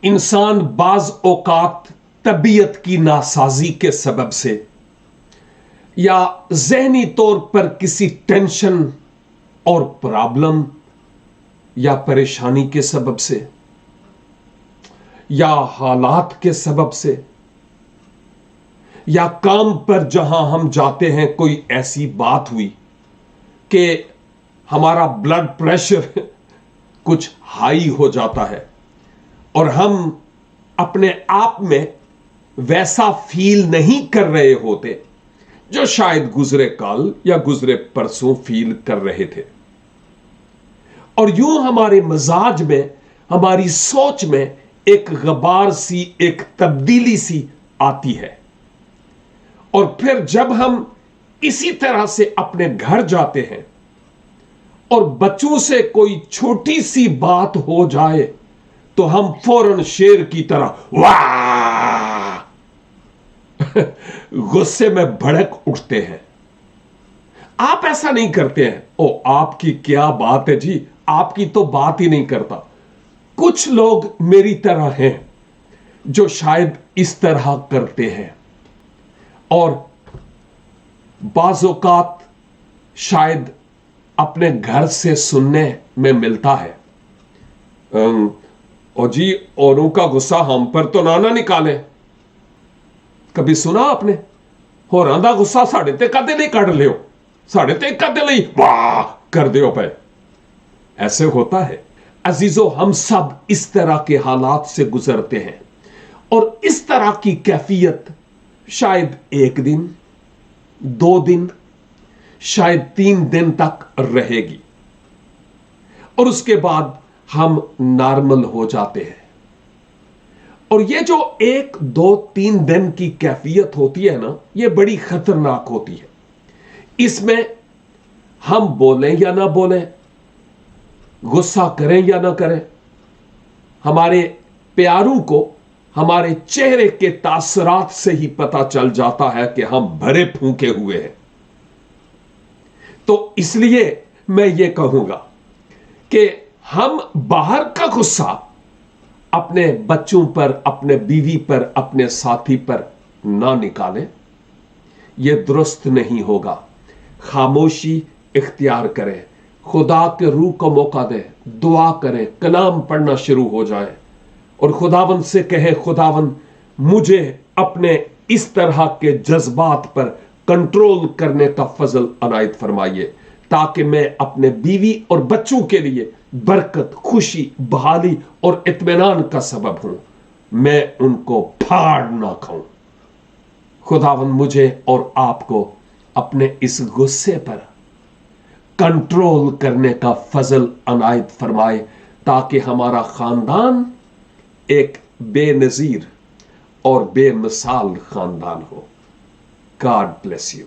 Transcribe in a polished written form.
इंसान बाज औकात तबीयत की नासाजी के सबब से या ज़हनी तौर पर किसी टेंशन और प्रॉब्लम या परेशानी के सबब से या हालात के सबब से या काम पर जहां हम जाते हैं कोई ऐसी बात हुई कि हमारा ब्लड प्रेशर कुछ हाई हो जाता है और हम अपने आप में वैसा फील नहीं कर रहे होते जो शायद गुजरे कल या गुजरे परसों फील कर रहे थे, और यूं हमारे मजाज में, हमारी सोच में एक गबार सी, एक तब्दीली सी आती है। और फिर जब हम इसी तरह से अपने घर जाते हैं और बच्चों से कोई छोटी सी बात हो जाए तो हम फौरन शेर की तरह वाह गुस्से में भड़क उठते हैं। आप ऐसा नहीं करते हैं। ओ आपकी क्या बात है जी, आपकी तो बात ही नहीं करता। कुछ लोग मेरी तरह हैं जो शायद इस तरह करते हैं, और बाज़ औक़ात शायद अपने घर से सुनने में मिलता है, और जी औरों का गुस्सा हम पर तो ना निकाले। कभी सुना आपने होरां दा गुस्सा साढ़े ते कदे नहीं कढ़ लियो, साढ़े ते कदे नहीं वाह कर दियो पे। ऐसे होता है अजीजों, हम सब इस तरह के हालात से गुजरते हैं, और इस तरह की कैफियत शायद एक दिन, 2 दिन, शायद 3 दिन तक रहेगी, और उसके बाद हम नॉर्मल हो जाते हैं। और ये जो 1, 2, 3 दिन की कैफियत होती है ना, ये बड़ी खतरनाक होती है। इसमें हम बोलें या ना बोलें, गुस्सा करें या ना करें, हमारे प्यारों को हमारे चेहरे के तासरात से ही पता चल जाता है कि हम भरे फूंके हुए हैं। तो इसलिए मैं ये कहूंगा कि हम बाहर का गुस्सा अपने बच्चों पर, अपने बीवी पर, अपने साथी पर ना निकालें। यह दुरुस्त नहीं होगा। खामोशी इख्तियार करें, खुदा के रूह को मौका दें, दुआ करें, कलाम पढ़ना शुरू हो जाए और खुदावंद से कहे, खुदावंद मुझे अपने इस तरह के जज्बात पर कंट्रोल करने का फजल अनायत फरमाइए, ताकि मैं अपने बीवी और बच्चों के लिए बरकत, खुशी, बहाली और इत्मीनान का सबब हूं। मैं उनको फाड़ ना खाऊं। खुदावंद मुझे और आपको अपने इस गुस्से पर कंट्रोल करने का फजल अनायत फरमाए, ताकि हमारा खानदान एक बेनजीर और बेमिसाल खानदान हो। God bless you.